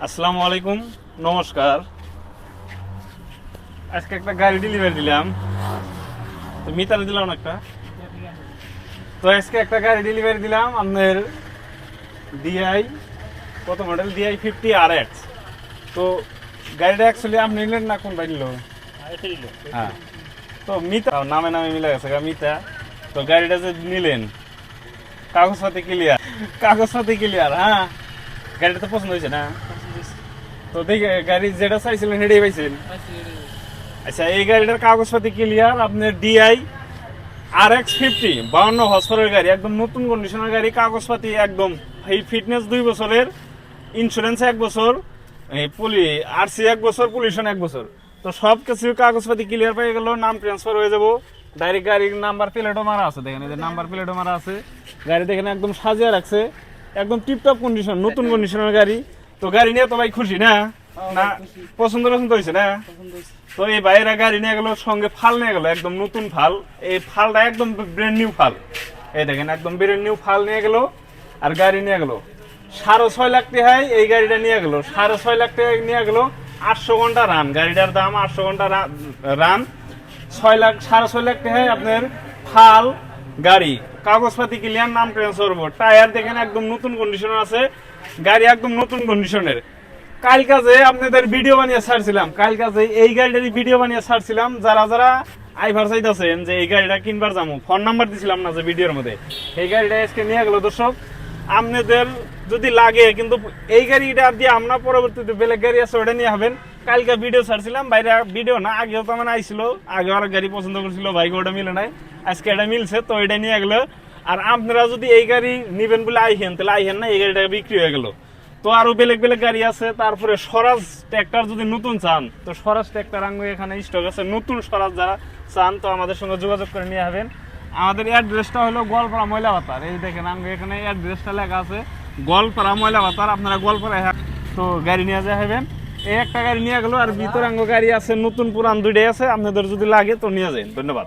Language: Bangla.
আসসালামু আলাইকুম, নমস্কার। আজকে একটা গাড়ি ডেলিভারি দিলাম, তো মিতালি দিলাম একটা। তো আজকে একটা গাড়ি ডেলিভারি দিলাম আপনার ডিআই, কত মডেল ডিআই 50RX। তো গাড়িটা অ্যাকচুয়ালি আপনি নিলেন না, কোন ভাই নিল? হ্যাঁ, তো মিতা নামে নামে মিলে গেছে মিতা। তো গাড়িটা যে নিলেন, কাগজপাতি ক্লিয়ার, কাগজপাতি ক্লিয়ার। হ্যাঁ, গাড়িটা তো পছন্দ হয়েছে না? তো দেখে গাড়ি যেটা চাইছিলেন সেটাই পাইছেন। আচ্ছা, এই গাড়িটার কাগজপাতি ক্লিয়ার, আপনার ডিআই RX 50 52 হর্সপাওয়ারের গাড়ি, একদম নতুন কন্ডিশনের গাড়ি। কাগজপাতি একদম, এই ফিটনেস 2 বছরের, ইন্স্যুরেন্স 1 বছর, আরসি 1 বছর, পলিউশন 1 বছর। তো সব কিছু কাগজপাতি ক্লিয়ার পেয়ে গেল, নাম ট্রান্সফার হয়ে যাবো। ডাইরেক্ট গাড়ির নাম্বার প্লেটও মারা আছে, দেখেন এই যে নাম্বার প্লেটও মারা আছে। গাড়ি দেখেন একদম সাজিয়ে রাখছে, একদম টিপটপ কন্ডিশন, নতুন কন্ডিশনের গাড়ি। তো গাড়ি নিয়ে তো ভাই খুশি না? না পছন্দ হয়েছে না? তো এই ভাইয়েরা গাড়ি নিয়ে গেল, সঙ্গে ফাল নিয়ে গেল, একদম নতুন ফাল। এই ফালটা একদম ব্র্যান্ড নিউ ফাল, এই দেখেন একদম ব্র্যান্ড নিউ ফাল নিয়ে গেল। আর গাড়ি নিয়ে গেল 6.5 লাখ টাকায়, এই গাড়িটা নিয়ে গেল 6.5 লাখ টাকা নিয়ে গেল। 800 ঘন্টা রান, গাড়িটার দাম 800 ঘন্টা রান, 6.5 লাখ টাকায় আপনার ফাল গাড়ি। কাগজপাতি ক্লিয়ার, নাম ট্রান্সফার, টায়ার দেখেন একদম নতুন কন্ডিশনের আছে, গাড়ি একদম নতুন কন্ডিশনের। কাল কাজে আপনাদের ভিডিও বানিয়ে ছাড়ছিলাম, কাল কাজে এই গাড়িটারই ভিডিও বানিয়ে ছাড়ছিলাম। যারা যারা আইভার চাইতেছেন যে এই গাড়িটা কিনবার যাবো, ফোন নাম্বার দিছিলাম না যে ভিডিওর মধ্যে, এই গাড়িটা আজকে নিয়ে গেল। দর্শক, আপনাদের যদি লাগে, কিন্তু এই গাড়িটা দিয়ে আমরা পরবর্তীতে বেলেগ গাড়ি আছে ওটা নিয়ে হবেন। কালকে ভিডিও ছাড়ছিলাম, বাইরে ভিডিও না, আগেও তো মানে আইছিল, আগে আর গাড়ি পছন্দ করছিল ভাইকে, ওটা মিলে নাই, আজকে এটা মিলছে, তো এটা নিয়ে গেলো। আর আপনারা যদি এই গাড়ি নিবেন বলে আইহেন, তাহলে আইহেন না, এই গাড়িটা বিক্রি হয়ে গেল। তো আরো বেলেগ বেলেগ গাড়ি আছে। তারপরে স্বরাজ ট্র্যাক্টর যদি নতুন চান, তো স্বরাজ ট্র্যাক্টর আঙ্গু এখানে স্টক আছে, নতুন স্বরাজ যারা চান, তো আমাদের সঙ্গে যোগাযোগ করে নিয়ে হবেন। আমাদের অ্যাড্রেসটা হলো গোয়ালপাড়া ময়লা বাতার, এই দেখেন আঙ্গু এখানে অ্যাড্রেসটা লেখা আছে, গোয়ালপাড়া ময়লা বাতার। আপনারা গোয়ালপাড়ায় তো গাড়ি নিয়ে যা হবেন। এই একটা গাড়ি নিয়ে গেলো, আর ভিতরে আঙ্গু গাড়ি আছে, নতুন পুরান দুইটাই আছে, আপনাদের যদি লাগে তো নিয়ে যান। ধন্যবাদ।